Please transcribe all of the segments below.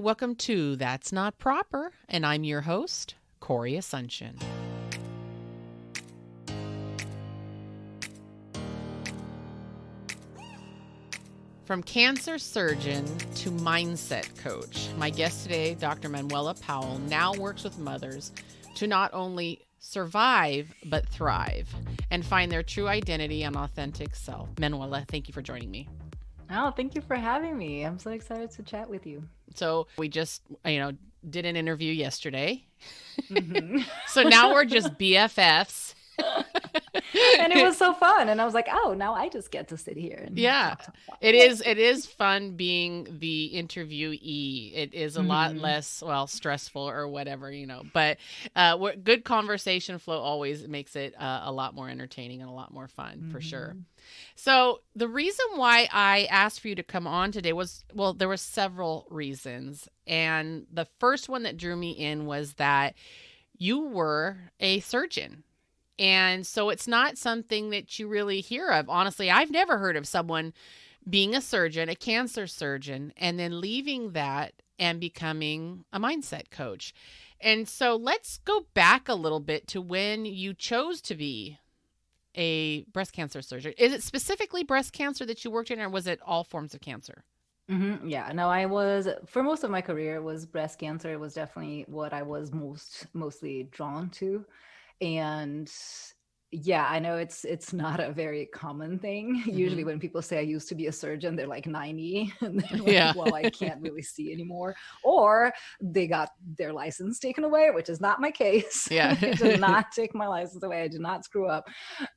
welcome to That's Not Proper, and I'm your host, Corey Asuncion. From cancer surgeon to mindset coach, my guest today, Dr. Manuela Powell, now works with mothers to not only survive, but thrive and find their true identity and authentic self. Manuela, thank you for joining me. Oh, thank you for having me. I'm so excited to chat with you. So we just, did an interview yesterday. Mm-hmm. So now we're just BFFs. And it was so fun. And I was like, oh, now I just get to sit here. And talk. It is fun being the interviewee. It is a lot less, stressful or whatever, but good conversation flow always makes it a lot more entertaining and a lot more fun for sure. So the reason why I asked for you to come on today was, there were several reasons. And the first one that drew me in was that you were a surgeon. And so it's not something that you really hear of. Honestly, I've never heard of someone being a surgeon, a cancer surgeon, and then leaving that and becoming a mindset coach. And so let's go back a little bit to when you chose to be a breast cancer surgeon. Is it specifically breast cancer that you worked in, or was it all forms of cancer? Mm-hmm. Yeah, no, I was, for most of my career, it was breast cancer. It was definitely what I was mostly drawn to. And yeah, I know it's not a very common thing. Usually when people say I used to be a surgeon, they're like 90 and they're like, well, I can't really see anymore. Or they got their license taken away, which is not my case. Yeah. I did not take my license away. I did not screw up.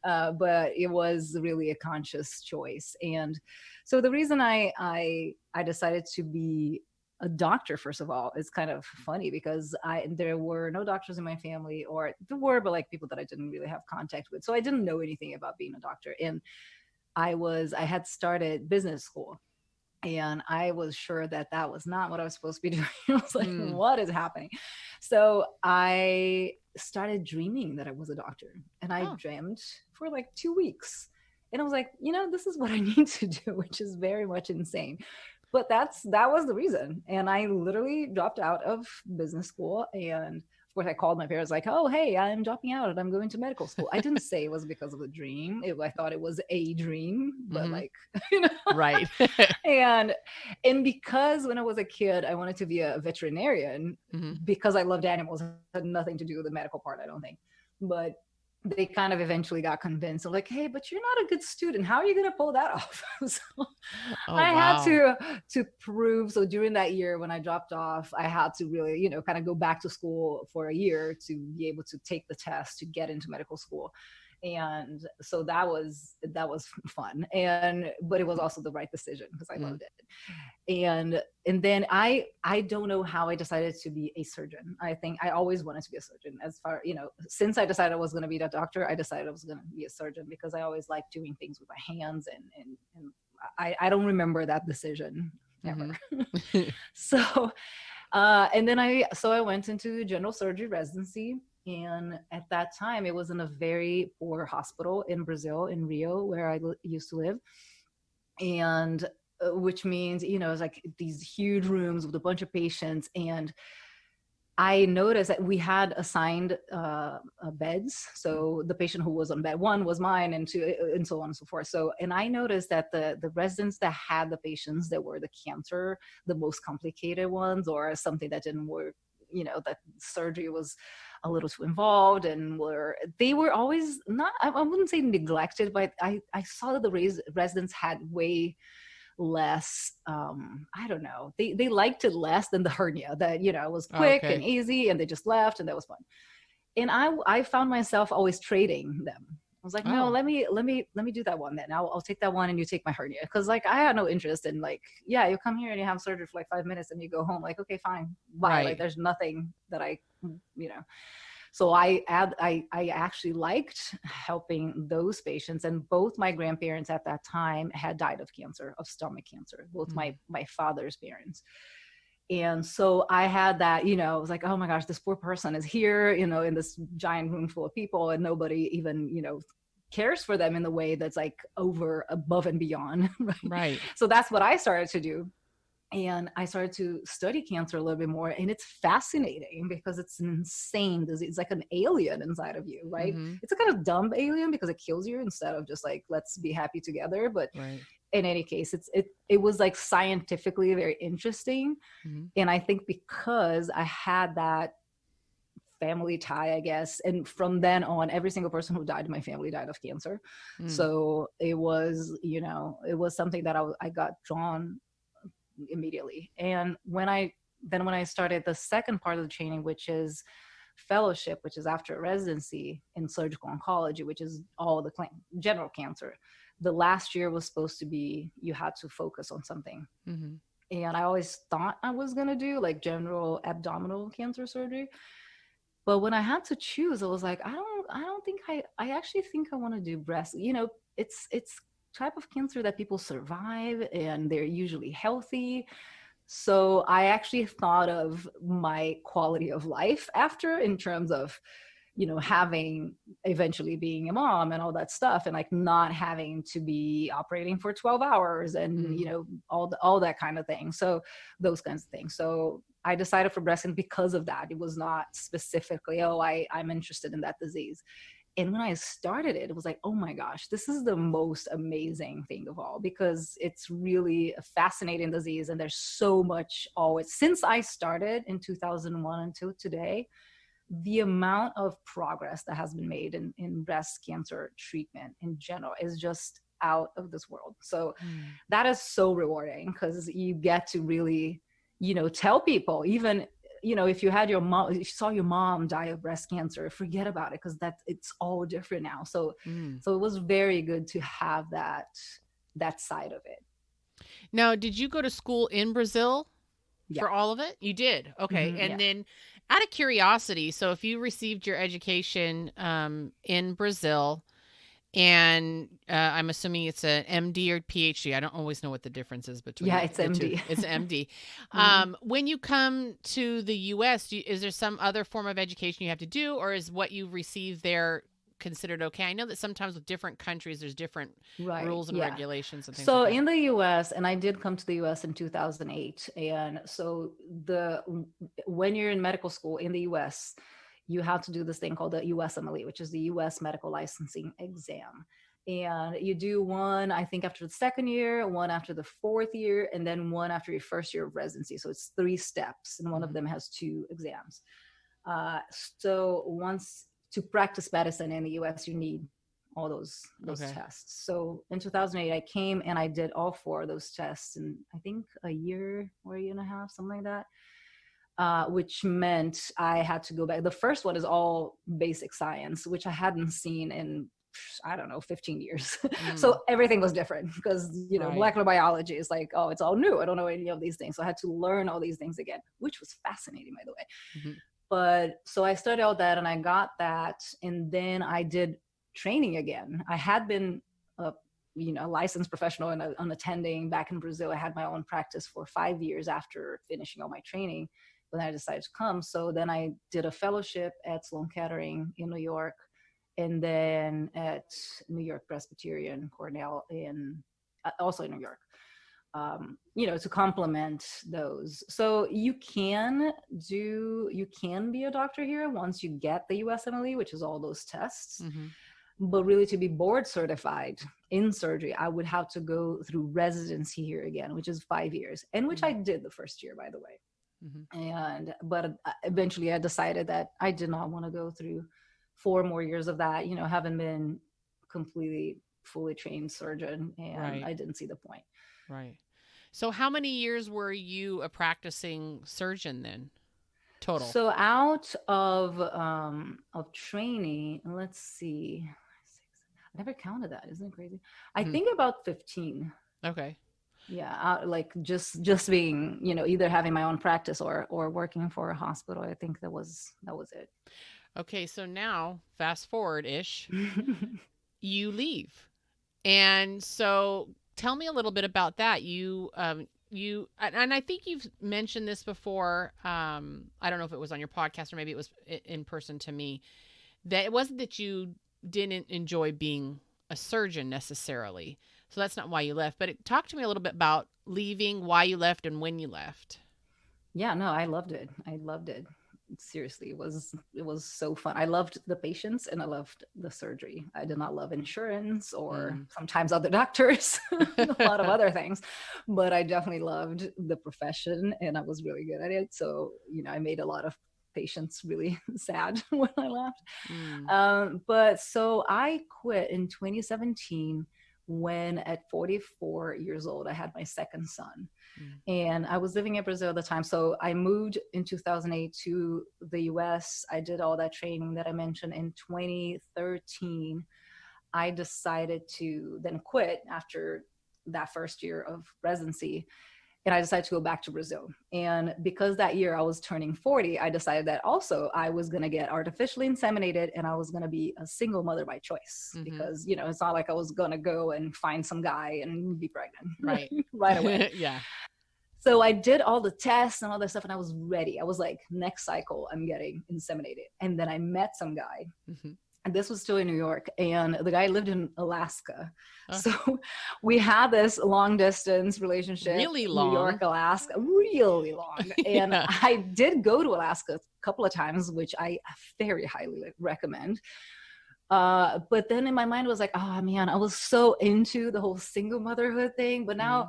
But it was really a conscious choice. And so the reason I decided to be a doctor, first of all, is kind of funny because there were no doctors in my family, or there were, but like people that I didn't really have contact with. So I didn't know anything about being a doctor. And I had started business school, and I was sure that was not what I was supposed to be doing. I was like, what is happening? So I started dreaming that I was a doctor, and I dreamed for like 2 weeks. And I was like, this is what I need to do, which is very much insane. But that was the reason. And I literally dropped out of business school. And of course I called my parents like, oh, hey, I'm dropping out and I'm going to medical school. I didn't say it was because of a dream. I thought it was a dream, but Right. and because when I was a kid, I wanted to be a veterinarian because I loved animals. It had nothing to do with the medical part, I don't think. But they kind of eventually got convinced of like, hey, but you're not a good student. How are you going to pull that off? So I had to prove. So during that year when I dropped off, I had to really, kind of go back to school for a year to be able to take the test to get into medical school. And so that was fun. But it was also the right decision because I loved it. And then I don't know how I decided to be a surgeon. I think I always wanted to be a surgeon. As far, since I decided I was going to be a doctor, I decided I was going to be a surgeon because I always liked doing things with my hands. And I don't remember that decision ever. So, and then I went into general surgery residency. And at that time, it was in a very poor hospital in Brazil, in Rio, where I used to live. And which means, it's like these huge rooms with a bunch of patients. And I noticed that we had assigned beds. So the patient who was on bed 1 was mine, and 2, and so on and so forth. So, and I noticed that the residents that had the patients that were the cancer, the most complicated ones, or something that didn't work, that surgery was a little too involved, and they were always not, I wouldn't say neglected, but I saw that the residents had way less, I don't know, they liked it less than the hernia that, was quick and easy, and they just left, and that was fun. And I found myself always trading them. I was like, no, let me do that one then. I'll take that one and you take my hernia. Cause like, I had no interest in like, yeah, you come here and you have surgery for like 5 minutes and you go home. Like, okay, fine. Bye. Right. Like there's nothing that so I actually liked helping those patients. And both my grandparents at that time had died of cancer, of stomach cancer, both my father's parents. And so I had that, I was like, oh my gosh, this poor person is here, in this giant room full of people, and nobody even, cares for them in the way that's like above and beyond. Right. So that's what I started to do. And I started to study cancer a little bit more, and it's fascinating because it's an insane disease. It's like an alien inside of you, right? Mm-hmm. It's a kind of dumb alien because it kills you instead of just like, let's be happy together. But Right. in any case, it was like scientifically very interesting. Mm-hmm. And I think because I had that family tie, I guess, and from then on, every single person who died in my family died of cancer. Mm. So it was, it was something that I got drawn immediately. And when I started the second part of the training, which is fellowship, which is after residency in surgical oncology, which is all the general cancer, the last year was supposed to be, you had to focus on something. Mm-hmm. And I always thought I was going to do like general abdominal cancer surgery. But when I had to choose, I was like, I don't think I actually think I want to do breast. It's type of cancer that people survive and they're usually healthy. So I actually thought of my quality of life after, in terms of, having, eventually being a mom and all that stuff, and like not having to be operating for 12 hours and, all that kind of thing. So those kinds of things. So I decided for breast, and because of that, it was not specifically, I'm interested in that disease. And when I started it, it was like, oh my gosh, this is the most amazing thing of all, because it's really a fascinating disease. And there's so much always, since I started in 2001 until today, the amount of progress that has been made in breast cancer treatment in general is just out of this world. So that is so rewarding, because you get to really, tell people, even, if you had your mom, if you saw your mom die of breast cancer, forget about it, because it's all different now. So so it was very good to have that side of it. Now, did you go to school in Brazil Yeah. for all of it? You did. Okay. Mm-hmm, And yeah. then out of curiosity, so if you received your education in Brazil, and I'm assuming it's an MD or PhD. I don't always know what the difference is between Yeah, it's the two. MD. It's MD. Mm-hmm. When you come to the U.S., is there some other form of education you have to do, or is what you receive there considered okay? I know that sometimes with different countries, there's different Right. rules and Yeah. regulations and things So like that. in the US, and I did come to the US in 2008. And so when you're in medical school in the US, you have to do this thing called the USMLE, which is the US Medical Licensing Exam. And you do one, I think, after the second year, one after the fourth year, and then one after your first year of residency. So it's 3 steps, and one of them has 2 exams. So once, to practice medicine in the US, you need all those Okay. tests. So in 2008, I came and I did all 4 of those tests in, I think, a year or a year and a half, something like that. Which meant I had to go back. The first one is all basic science, which I hadn't seen in, I don't know, 15 years. So everything was different, because, Right. molecular biology is like, oh, it's all new. I don't know any of these things. So I had to learn all these things again, which was fascinating, by the way. Mm-hmm. But so I studied all that and I got that. And then I did training again. I had been a licensed professional and an attending back in Brazil. I had my own practice for 5 years after finishing all my training, but then I decided to come. So then I did a fellowship at Sloan Kettering in New York, and then at New York Presbyterian Cornell also in New York. To complement those. So you can be a doctor here once you get the USMLE, which is all those tests. Mm-hmm. But really, to be board certified in surgery, I would have to go through residency here again, which is 5 years, and which I did the first year, by the way. Mm-hmm. But eventually I decided that I did not want to go through 4 more years of that, having been completely fully trained surgeon, and Right. I didn't see the point. Right. So how many years were you a practicing surgeon then? Total. So out of training, let's see, I never counted that. Isn't it crazy? I think about 15. Okay. Yeah, like just being, either having my own practice or working for a hospital. I think that was it. Okay, so now fast forward ish, you leave, and so tell me a little bit about that. You and I think you've mentioned this before. I don't know if it was on your podcast or maybe it was in person to me. That it wasn't that you didn't enjoy being a surgeon necessarily, So that's not why you left, but talk to me a little bit about leaving, why you left, and when you left. Yeah, no, I loved it. I loved it. Seriously, it was so fun. I loved the patients and I loved the surgery. I did not love insurance or sometimes other doctors, a lot of other things, but I definitely loved the profession and I was really good at it. So, I made a lot of patients really sad when I left. But so I quit in 2017 when at 44 years old, I had my second son. And I was living in Brazil at the time. So I moved in 2008 to the US. I did all that training that I mentioned. In 2013, I decided to then quit after that first year of residency. And I decided to go back to Brazil. And because that year I was turning 40, I decided that also I was going to get artificially inseminated and I was going to be a single mother by choice. Because, it's not like I was going to go and find some guy and be pregnant right away. Yeah. So I did all the tests and all that stuff and I was ready. I was like, next cycle, I'm getting inseminated. And then I met some guy. And this was still in New York. And the guy lived in Alaska. So we had this long distance relationship. Really long. New York, Alaska, really long. And I did go to Alaska a couple of times, which I very highly recommend. But then in my mind, it was like, oh man, I was so into the whole single motherhood thing. But now,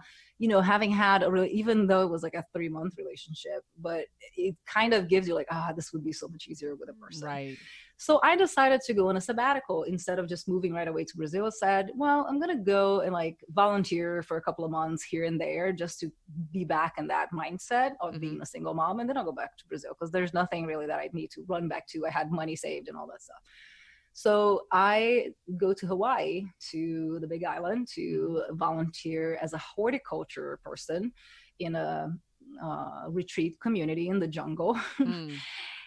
having had even though it was like a 3-month relationship, but it kind of gives you like, this would be so much easier with a person. Right. So I decided to go on a sabbatical instead of just moving right away to Brazil. I said, well, I'm going to go and like volunteer for a couple of months here and there just to be back in that mindset of being a single mom. And then I'll go back to Brazil because there's nothing really that I need to run back to. I had money saved and all that stuff. So I go to Hawaii, to the Big Island, to volunteer as a horticulture person in a retreat community in the jungle.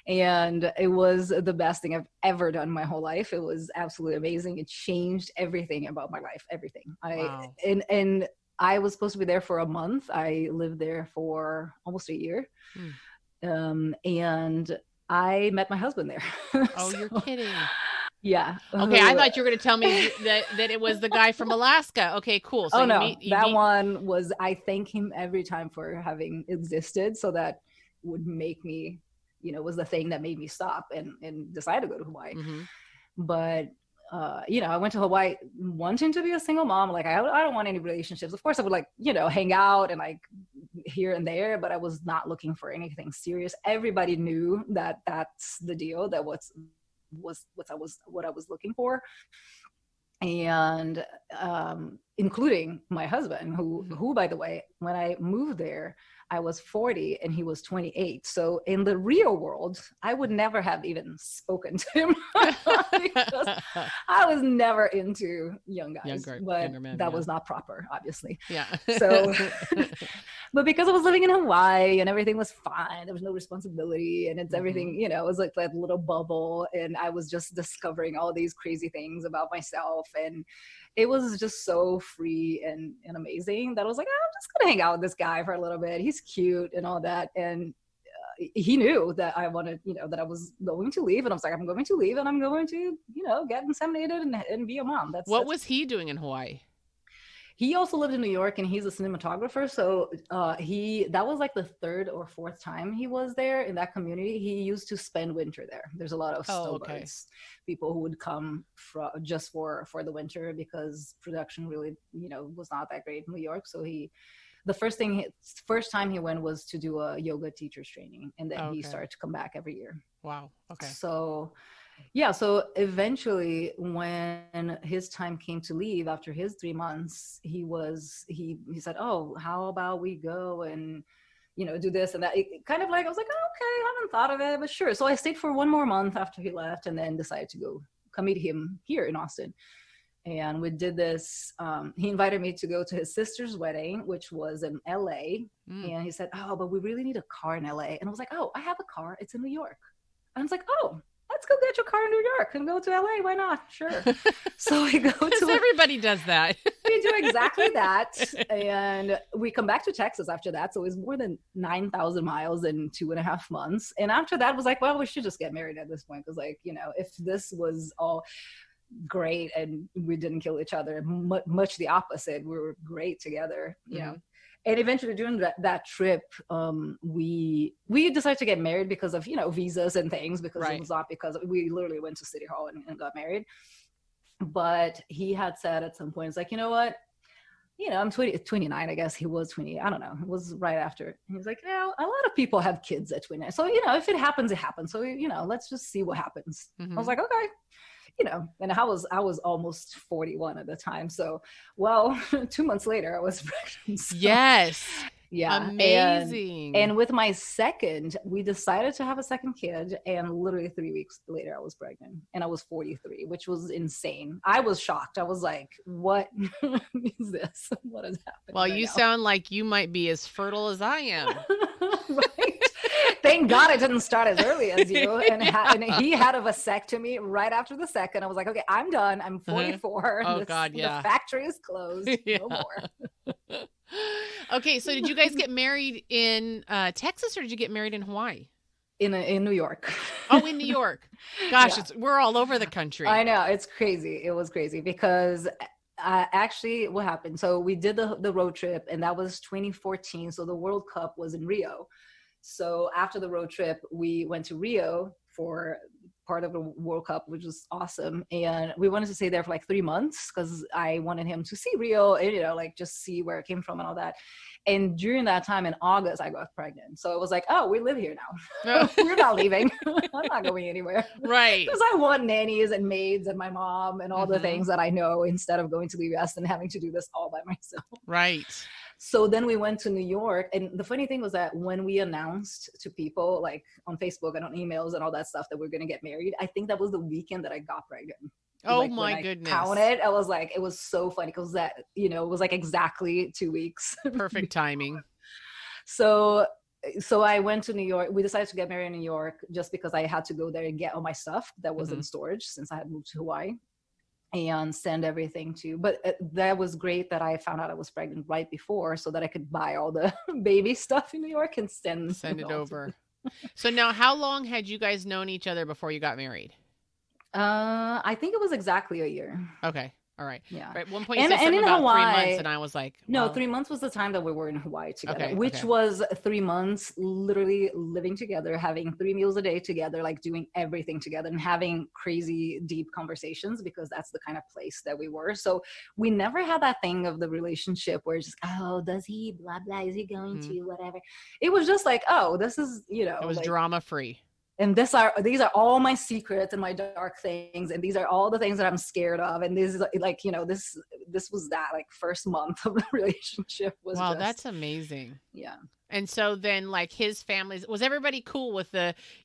And it was the best thing I've ever done my whole life. It was absolutely amazing. It changed everything about my life, everything. Wow. And I was supposed to be there for a month. I lived there for almost a year. And I met my husband there. Oh, So, you're kidding. Yeah. Okay, I thought you were going to tell me that it was the guy from Alaska. Okay, cool. So one was, I thank him every time for having existed. So that would make me, was the thing that made me stop and decide to go to Hawaii. But, I went to Hawaii wanting to be a single mom. Like, I don't want any relationships. Of course I would like, hang out and like here and there, but I was not looking for anything serious. Everybody knew that that's the deal, that what I was looking for. And including my husband, who, by the way, when I moved there, I was 40 and he was 28. So in the real world, I would never have even spoken to him because I was never into young guys, younger men, that was not proper, obviously. Yeah. So, but because I was living in Hawaii and everything was fine, there was no responsibility and it's everything, it was like that little bubble. And I was just discovering all these crazy things about myself. And it was just so free and amazing that I was like, I'm just going to hang out with this guy for a little bit. He's cute and all that. And he knew that I wanted, that I was going to leave. And I was like, I'm going to leave and I'm going to, get inseminated and be a mom. What was he doing in Hawaii? He also lived in New York and he's a cinematographer. So that was like the 3rd or 4th time he was there in that community. He used to spend winter there. There's a lot of snowbirds, people who would come just for the winter because production really, was not that great in New York. So the first time he went was to do a yoga teacher's training. And then he started to come back every year. Wow. Okay. So yeah. So eventually when his time came to leave after his 3 months, he said, oh, how about we go and, do this and that. It kind of like, I was like, oh, okay, I haven't thought of it, but sure. So I stayed for 1 more month after he left and then decided to come meet him here in Austin. And we did this. He invited me to go to his sister's wedding, which was in LA. And he said, oh, but we really need a car in LA. And I was like, oh, I have a car. It's in New York. And I was like, oh, let's go get your car in New York and go to LA. Why not? Sure. So we go to everybody does that. We do exactly that. And we come back to Texas after that. So it was more than 9,000 miles in 2.5 months. And after that was like, well, we should just get married at this point. Cause like, if this was all, great, and we didn't kill each other. Much the opposite. We were great together, you know. And eventually during that trip, we decided to get married because of, you know, visas and things, because it was not because we literally went to City Hall and got married. But he had said at some point, it's like, you know what, you know, I'm 29, I guess he was 20. I don't know. It was right after. He was like, you know, a lot of people have kids at 29. So, you know, if it happens, it happens. So, you know, let's just see what happens. I was like, okay. You know, and I was almost 41 at the time. So, well, 2 months later, I was pregnant. So, yes. Yeah. Amazing. And with my second, we decided to have a second kid. And literally 3 weeks later, I was pregnant. And I was 43, which was insane. I was shocked. I was like, what is this? What has happened? Well, you sound like you might be as fertile as I am. Right. Thank God I didn't start as early as you. And he had a vasectomy right after the second. I was like, okay, I'm done. I'm 44. Oh, God, yeah. The factory is closed. No more. Okay, so did you guys get married in Texas, or did you get married in Hawaii? In New York. Oh, in New York. Gosh, we're all over the country. I know. It's crazy. It was crazy because actually what happened? So we did the road trip, and that was 2014. So the World Cup was in Rio. So after the road trip, we went to Rio for part of the World Cup, which was awesome. And we wanted to stay there for like 3 months because I wanted him to see Rio and, you know, like just see where it came from and all that. And during that time in August, I got pregnant. So it was like, oh, we live here now. We're not leaving. I'm not going anywhere. Right. Because I want nannies and maids and my mom and all the things that I know, instead of going to the US and having to do this all by myself. Right. So then we went to New York. And the funny thing was that when we announced to people, like on Facebook and on emails and all that stuff, that we're going to get married, I think that was the weekend that I got pregnant. Oh, like, my goodness. Counted, I was like, it was so funny because that, you know, it was like exactly 2 weeks. Perfect timing. So I went to New York. We decided to get married in New York just because I had to go there and get all my stuff that was in storage since I had moved to Hawaii, and send everything to, but that was great that I found out I was pregnant right before so that I could buy all the baby stuff in New York and send it over. So now, how long had you guys known each other before you got married? I think it was exactly a year. Okay. All right. Yeah. Right. At one point you said something about Hawaii, 3 months, and I was like, well, no, 3 months was the time that we were in Hawaii together, which okay. was 3 months literally living together, having 3 meals a day together, like doing everything together and having crazy deep conversations, because that's the kind of place that we were. So we never had that thing of the relationship where it's just, oh, does he blah, blah, is he going to whatever. It was just like, oh, this is, you know. It was like, drama free. And these are all my secrets and my dark things, and these are all the things that I'm scared of. And this is like, you know, this was that like first month of the relationship was. Wow, that's amazing. Yeah. And so then, like, his family, was everybody cool with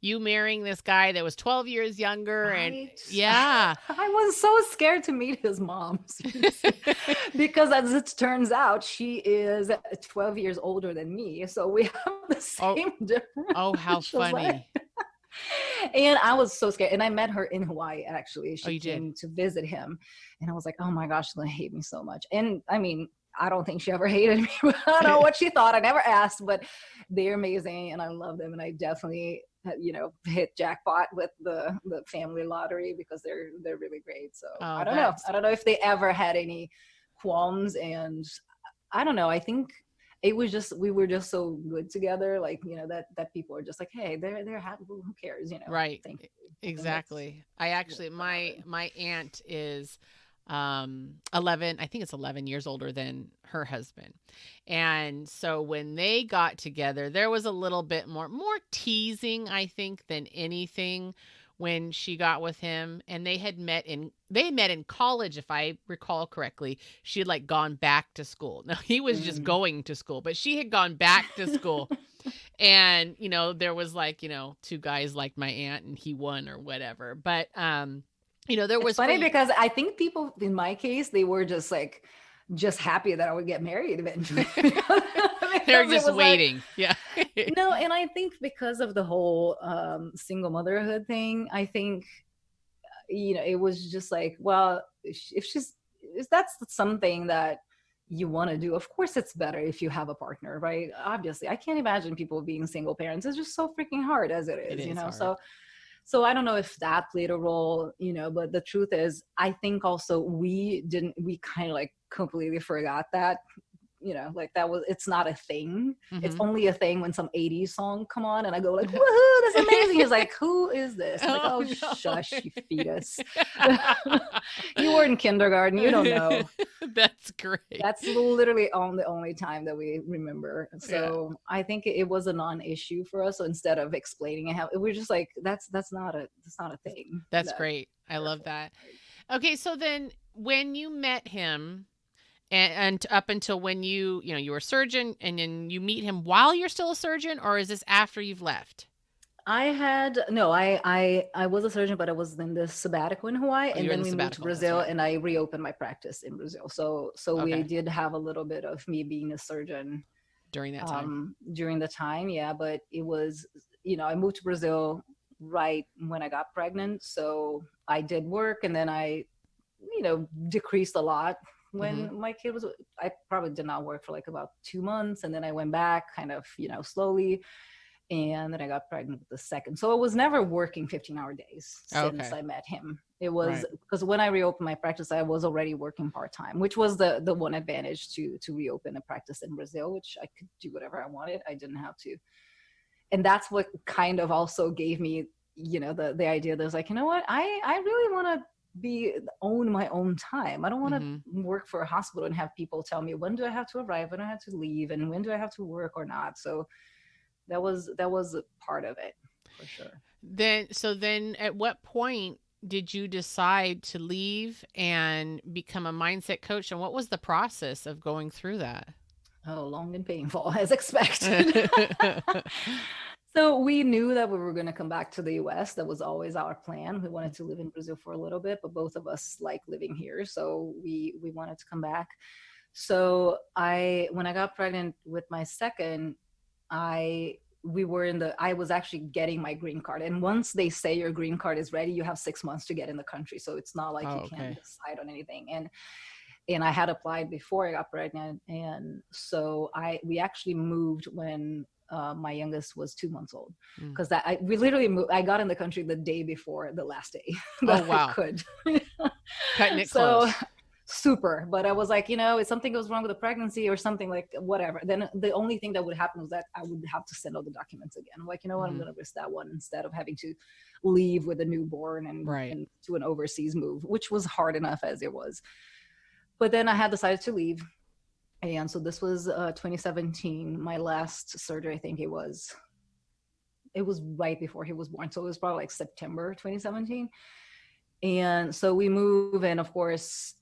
you marrying this guy that was 12 years younger? Right. And yeah, I was so scared to meet his mom because as it turns out, she is 12 years older than me. So we have the same difference. Oh, how funny. And I was so scared. And I met her in Hawaii, actually. She came to visit him. And I was like, oh my gosh, she's going to hate me so much. And I mean, I don't think she ever hated me. But I don't know what she thought. I never asked, but they're amazing. And I love them. And I definitely, you know, hit jackpot with the family lottery because they're really great. So I don't know. I don't know if they ever had any qualms. And I don't know. I think it was just, we were just so good together. Like, you know, that people are just like, hey, they're happy. Who cares? You know? Right. Exactly. I actually, my aunt is 11, I think it's 11 years older than her husband. And so when they got together, there was a little bit more teasing, I think, than anything when she got with him. And they met in college, if I recall correctly. She had like gone back to school. Now he was just going to school, but she had gone back to school. And, you know, there was like, you know, 2 guys like my aunt and he won or whatever. But, you know, there was funny because I think people in my case, they were just happy that I would get married eventually. They're just waiting. Like, yeah. No, and I think because of the whole single motherhood thing, I think, you know, it was just like, well, if that's something that you want to do, of course it's better if you have a partner, right? Obviously, I can't imagine people being single parents. It's just so freaking hard as it is, you know? Hard. So I don't know if that played a role, but the truth is, I think also we kind of like completely forgot that, like it's not a thing. It's only a thing when some 80s song come on and I go like, woohoo, that's amazing. It's like, who is this? I'm like, oh no. Shush, you fetus. You were in kindergarten, you don't know. That's great. That's literally the only time that we remember. So I think it was a non-issue for us. So instead of explaining it, we're just like, that's not a thing. That's great. I love that. Okay, so then when you met him, and up until when you were a surgeon, and then you meet him while you're still a surgeon, or is this after you've left? I was a surgeon, but I was in the sabbatical in Hawaii, and then we moved to Brazil, and I reopened my practice in Brazil. So we did have a little bit of me being a surgeon during that time. Yeah, but it was, I moved to Brazil right when I got pregnant, so I did work, and then I, decreased a lot. When my kid I probably did not work for like about 2 months, and then I went back kind of, slowly, and then I got pregnant with the second. So I was never working 15-hour days since I met him. It was because when I reopened my practice, I was already working part-time, which was the one advantage to reopen a practice in Brazil, which I could do whatever I wanted. I didn't have to. And that's what kind of also gave me, the idea that I was like, you know what, I really want to own my own time. I don't want to work for a hospital and have people tell me when do I have to arrive, when do I have to leave, and when do I have to work or not. So that was a part of it for sure. Then at what point did you decide to leave and become a mindset coach, and what was the process of going through that? Oh, long and painful, as expected. So we knew that we were going to come back to the US. That was always our plan. We wanted to live in Brazil for a little bit, but both of us like living here. So we wanted to come back. So when I got pregnant with my second, I was actually getting my green card. And once they say your green card is ready, you have 6 months to get in the country. So it's not like you can't decide on anything. And I had applied before I got pregnant. And so we actually moved when my youngest was 2 months old, because we literally moved. I got in the country the day before the last day that I could. Cutting it close. Super. But I was like, if something goes wrong with the pregnancy or something, like whatever, then the only thing that would happen was that I would have to send all the documents again. I'm like, what, I'm going to risk that one instead of having to leave with a newborn and to an overseas move, which was hard enough as it was. But then I had decided to leave. And so this was 2017, my last surgery. I think it was right before he was born. So it was probably like September 2017. And so we move, and of course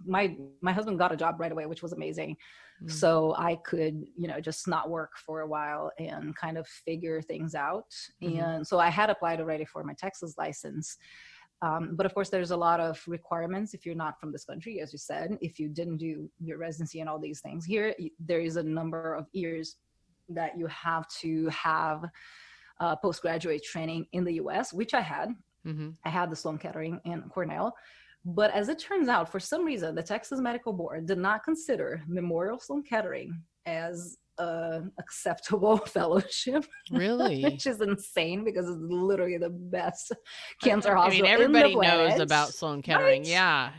my husband got a job right away, which was amazing. So I could, just not work for a while and kind of figure things out. And so I had applied already for my Texas license. But of course, there's a lot of requirements if you're not from this country, as you said. If you didn't do your residency and all these things here, there is a number of years that you have to have postgraduate training in the US, which I had. I had the Sloan Kettering and Cornell. But as it turns out, for some reason, the Texas Medical Board did not consider Memorial Sloan Kettering as acceptable fellowship. Really? Which is insane, because it's literally the best cancer hospital. Everybody knows about Sloan Kettering. Right? Yeah.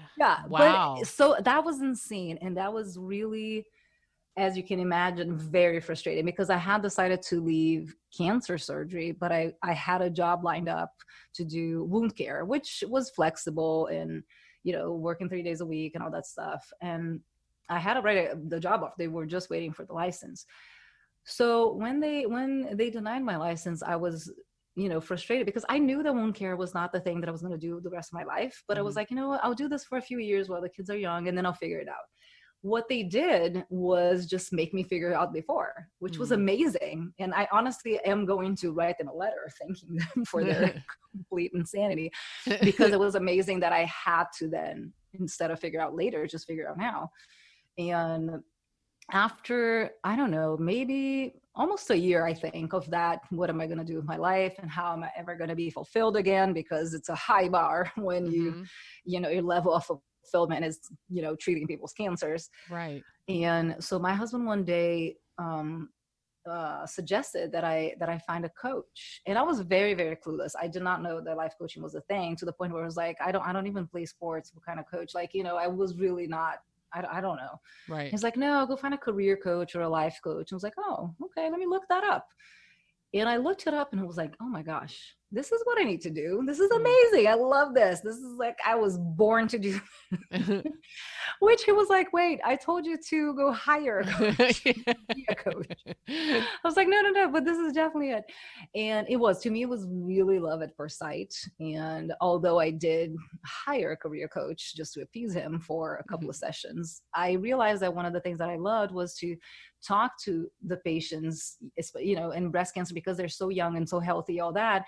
Wow. But, so that was insane. And that was really, as you can imagine, very frustrating, because I had decided to leave cancer surgery, but I had a job lined up to do wound care, which was flexible and, working 3 days a week and all that stuff. And I had already the job off. They were just waiting for the license. So when they denied my license, I was, frustrated, because I knew that wound care was not the thing that I was going to do the rest of my life. But I was like, I'll do this for a few years while the kids are young, and then I'll figure it out. What they did was just make me figure it out before, which was amazing. And I honestly am going to write them a letter thanking them for their complete insanity, because it was amazing that I had to then, instead of figure out later, just figure out now. And after, I don't know, maybe almost a year, I think, of that, what am I going to do with my life, and how am I ever going to be fulfilled again? Because it's a high bar when your level of fulfillment is, treating people's cancers. Right. And so my husband one day suggested that I find a coach, and I was very, very clueless. I did not know that life coaching was a thing, to the point where I was like, I don't even play sports. What kind of coach? Like, I was really not. I don't know. Right. He's like, no, go find a career coach or a life coach. I was like, oh, okay, let me look that up. And I looked it up and I was like, oh my gosh, this is what I need to do. This is amazing. I love this. This is like, I was born to do. Which he was like, wait, I told you to go hire a coach. Be a coach. I was like, no, but this is definitely it. And to me, it was really love at first sight. And although I did hire a career coach just to appease him for a couple of sessions, I realized that one of the things that I loved was to talk to the patients, in breast cancer, because they're so young and so healthy, all that.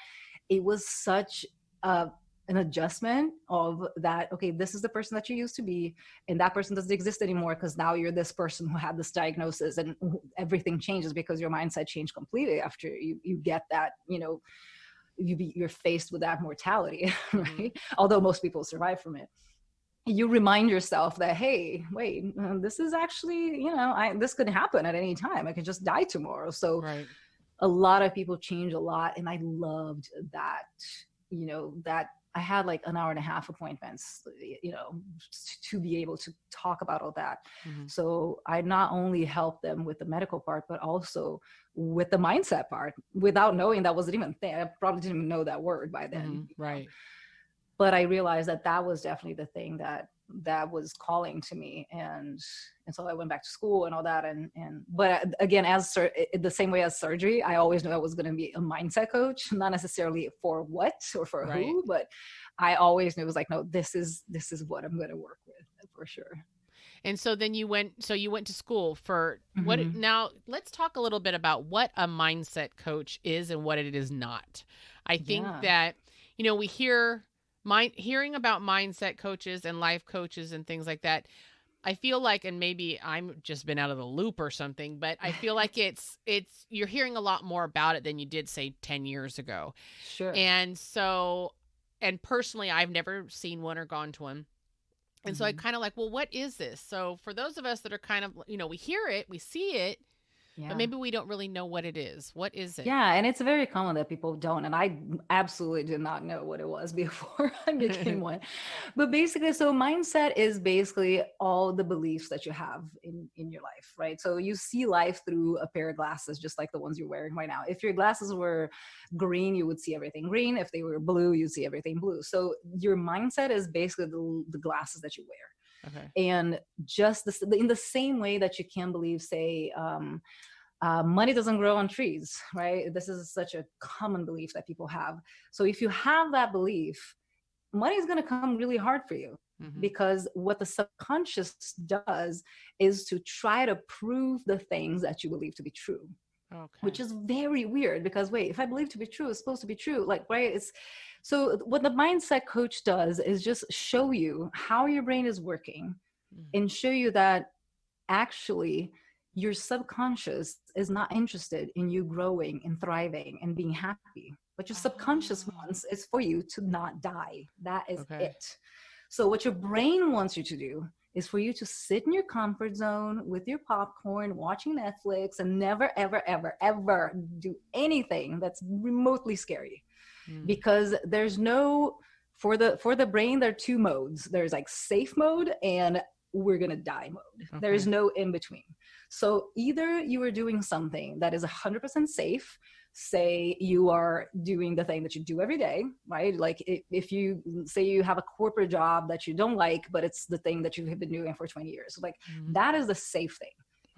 It was such an adjustment of that. Okay, this is the person that you used to be, and that person doesn't exist anymore, because now you're this person who had this diagnosis, and everything changes because your mindset changed completely after you get that, you're faced with that mortality, right? Although most people survive from it. You remind yourself that, hey, wait, this is actually, this could happen at any time. I could just die tomorrow. So right. A lot of people change a lot. And I loved that, that I had like an hour and a half appointments, to be able to talk about all that. So I not only helped them with the medical part, but also with the mindset part, without knowing that wasn't even there. I probably didn't even know that word by then. Right. But I realized that was definitely the thing that was calling to me. And so I went back to school and all that. But again, the same way as surgery, I always knew I was going to be a mindset coach, not necessarily for what or for who, but I always knew it was like, no, this is what I'm going to work with for sure. And so then you went to school for what? Now let's talk a little bit about what a mindset coach is and what it is not. I think that, we hearing about mindset coaches and life coaches and things like that, I feel like, and maybe I'm just been out of the loop or something, but I feel like you're hearing a lot more about it than you did, say, 10 years ago. Sure. And personally, I've never seen one or gone to one. And so I kind of like, well, what is this? So for those of us that are kind of, we hear it, we see it, but maybe we don't really know what it is. What is it? Yeah. And it's very common that people don't. And I absolutely did not know what it was before I became one. But basically, so mindset is basically all the beliefs that you have in your life, right? So you see life through a pair of glasses, just like the ones you're wearing right now. If your glasses were green, you would see everything green. If they were blue, you'd see everything blue. So your mindset is basically the glasses that you wear. Okay. And just in the same way that you can believe, say, money doesn't grow on trees, right? This is such a common belief that people have. So if you have that belief, money is going to come really hard for you, because what the subconscious does is to try to prove the things that you believe to be true. Okay. Which is very weird, because wait, if I believe to be true, it's supposed to be true. Like, right? So what the mindset coach does is just show you how your brain is working and show you that actually your subconscious is not interested in you growing and thriving and being happy. What your subconscious wants is for you to not die. That is it. So what your brain wants you to do is for you to sit in your comfort zone with your popcorn, watching Netflix, and never, ever, ever, ever do anything that's remotely scary. Because there's for the brain, there are two modes. There's like safe mode and we're going to die mode. There is no in between. So either you are doing something that is 100% safe, say you are doing the thing that you do every day, right? Like if you say you have a corporate job that you don't like, but it's the thing that you have been doing for 20 years. Like that is the safe thing.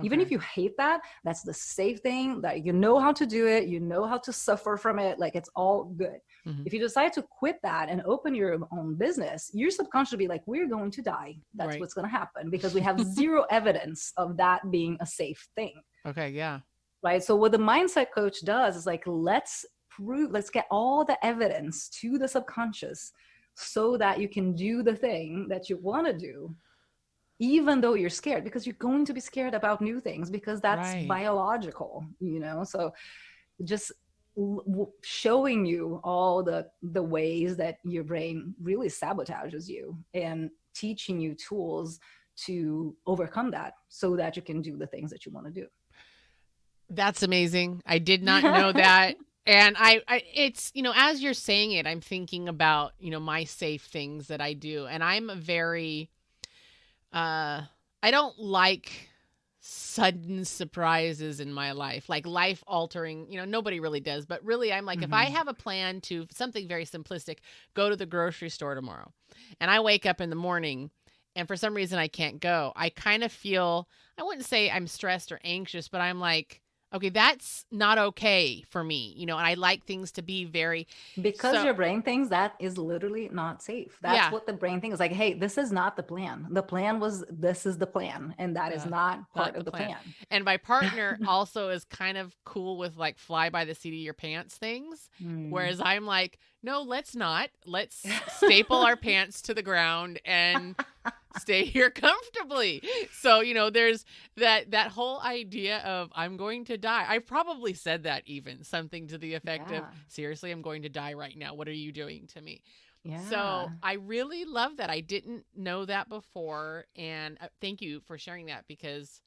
Even if you hate that, that's the safe thing, that you know how to do it. You know how to suffer from it. Like it's all good. If you decide to quit that and open your own business, your subconscious will be like, we're going to die. That's what's going to happen, because we have zero evidence of that being a safe thing. Okay. Yeah. Right. So what the mindset coach does is like, let's get all the evidence to the subconscious so that you can do the thing that you want to do, even though you're scared, because you're going to be scared about new things, because that's biological, so just showing you all the ways that your brain really sabotages you and teaching you tools to overcome that so that you can do the things that you want to do. That's amazing. I did not know that. And it's, as you're saying it, I'm thinking about, my safe things that I do. And I'm a very, I don't like sudden surprises in my life, like life altering, nobody really does. But really, I'm like, if I have a plan to something very simplistic, go to the grocery store tomorrow, and I wake up in the morning and for some reason I can't go, I kind of feel, I wouldn't say I'm stressed or anxious, but I'm like, okay, that's not okay for me, and I like things to be very, Because so your brain thinks that is literally not safe. That's yeah, what the brain thinks. Like, hey, this is not the plan. The plan was, this is the plan. And that is not not part the of the plan. plan. And my partner also is kind of cool with like fly by the seat of your pants things. Whereas I'm like, no, let's not. Let's staple our pants to the ground and stay here comfortably. So, there's that whole idea of I'm going to die. I probably said that, even something to the effect of, seriously, I'm going to die right now. What are you doing to me? Yeah. So I really love that. I didn't know that before. And thank you for sharing that, because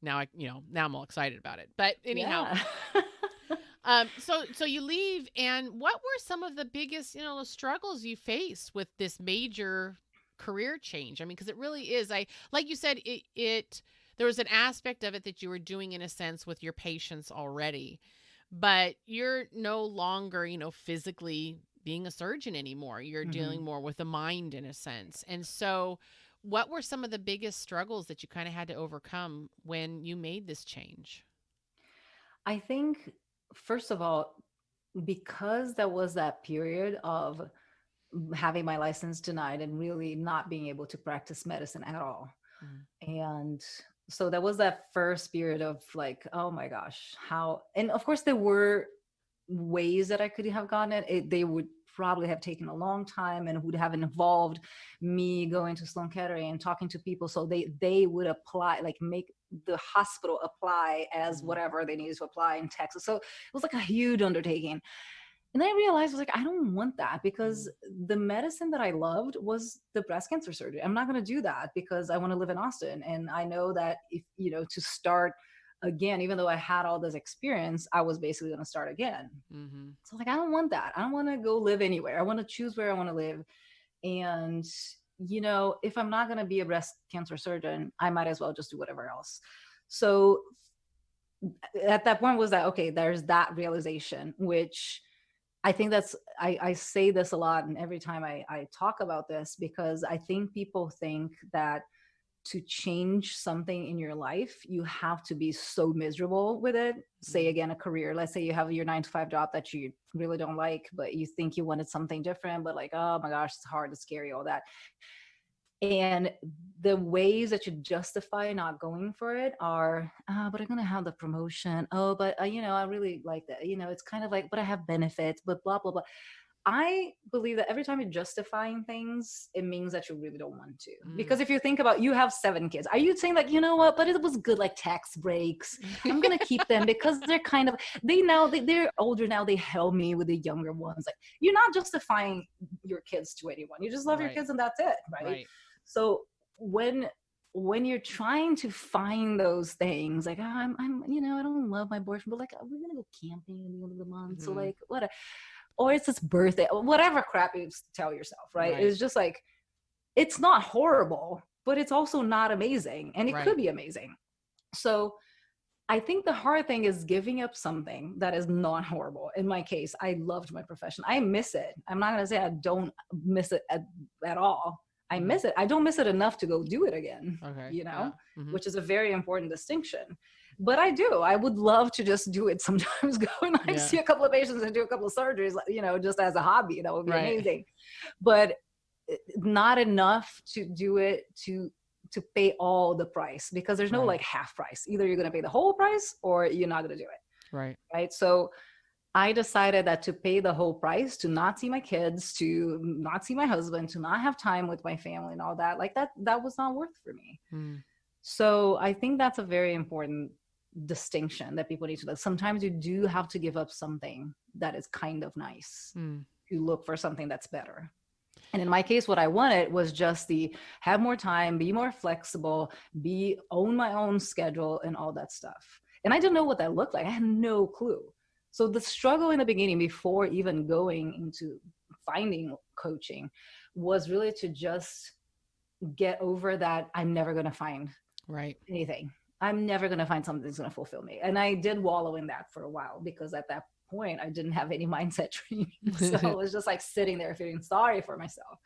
now now I'm all excited about it. But anyhow, so you leave, and what were some of the biggest, struggles you faced with this major career change? I mean, because it really is, like you said, it there was an aspect of it that you were doing in a sense with your patients already, but you're no longer, physically being a surgeon anymore. You're dealing more with the mind in a sense. And so what were some of the biggest struggles that you kind of had to overcome when you made this change? I think, first of all, because there was that period of having my license denied and really not being able to practice medicine at all. And so there was that first period of like, oh my gosh, how, and of course there were ways that I could have gotten it. They would probably have taken a long time and would have involved me going to Sloan Kettering and talking to people. So they would apply, like make the hospital apply as whatever they needed to apply in Texas. So it was like a huge undertaking. And then I realized, I was like, I don't want that, because the medicine that I loved was the breast cancer surgery. I'm not going to do that because I want to live in Austin. And I know that if, to start again, even though I had all this experience, I was basically going to start again. So like, I don't want that. I don't want to go live anywhere. I want to choose where I want to live. And, if I'm not going to be a breast cancer surgeon, I might as well just do whatever else. So at that point was that, okay, there's that realization, which I think I say this a lot, and every time I talk about this, because I think people think that to change something in your life, you have to be so miserable with it. Say again, a career. Let's say you have your 9-to-5 job that you really don't like, but you think you wanted something different, but like, oh my gosh, it's hard, it's scary, all that. And the ways that you justify not going for it are, but I'm going to have the promotion. Oh, but I really like that. It's kind of like, but I have benefits, but blah, blah, blah. I believe that every time you're justifying things, it means that you really don't want to. Because if you think about, you have 7 kids. Are you saying like, you know what, but it was good, like tax breaks. I'm going to keep them because they're kind of, they're older now. They help me with the younger ones. Like, you're not justifying your kids to anyone. You just love your kids and that's it. Right. So when you're trying to find those things, like, oh, I'm I don't love my boyfriend, but like, we're going to go camping at the end of the month. So like, whatever. Or it's his birthday, whatever crap you tell yourself, right? It's just like, it's not horrible, but it's also not amazing. And it could be amazing. So I think the hard thing is giving up something that is not horrible. In my case, I loved my profession. I miss it. I'm not going to say I don't miss it at all. I miss it. I don't miss it enough to go do it again, which is a very important distinction. But I do. I would love to just do it sometimes, go and see a couple of patients and do a couple of surgeries, just as a hobby. That would be amazing. But not enough to do it to pay all the price, because there's no like half price. Either you're going to pay the whole price or you're not going to do it. Right. So I decided that to pay the whole price, to not see my kids, to not see my husband, to not have time with my family and all that, like that was not worth for me. So I think that's a very important distinction that people need to look. Sometimes you do have to give up something that is kind of nice to look for something that's better. And in my case, what I wanted was just have more time, be more flexible, own my own schedule and all that stuff. And I didn't know what that looked like. I had no clue. So the struggle in the beginning, before even going into finding coaching, was really to just get over that I'm never going to find anything. I'm never going to find something that's going to fulfill me. And I did wallow in that for a while, because at that point I didn't have any mindset training. So I was just like sitting there feeling sorry for myself,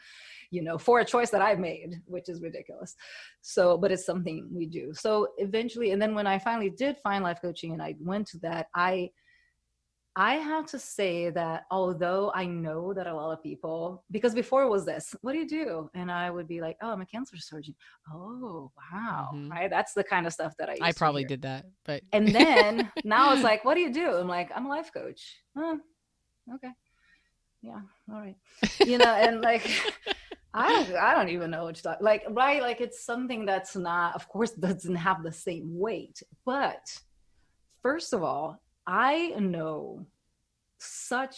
for a choice that I've made, which is ridiculous. So, but it's something we do. So eventually, and then when I finally did find life coaching and I went to that, I have to say that although I know that a lot of people, because before it was this, what do you do? And I would be like, oh, I'm a cancer surgeon. Oh, wow. Right. That's the kind of stuff that I probably did that, but. And then now it's like, what do you do? I'm like, I'm a life coach. Oh, okay. Yeah. All right. And like, I don't even know what to talk, like, right. Like, it's something that's not, of course, doesn't have the same weight, but first of all, I know so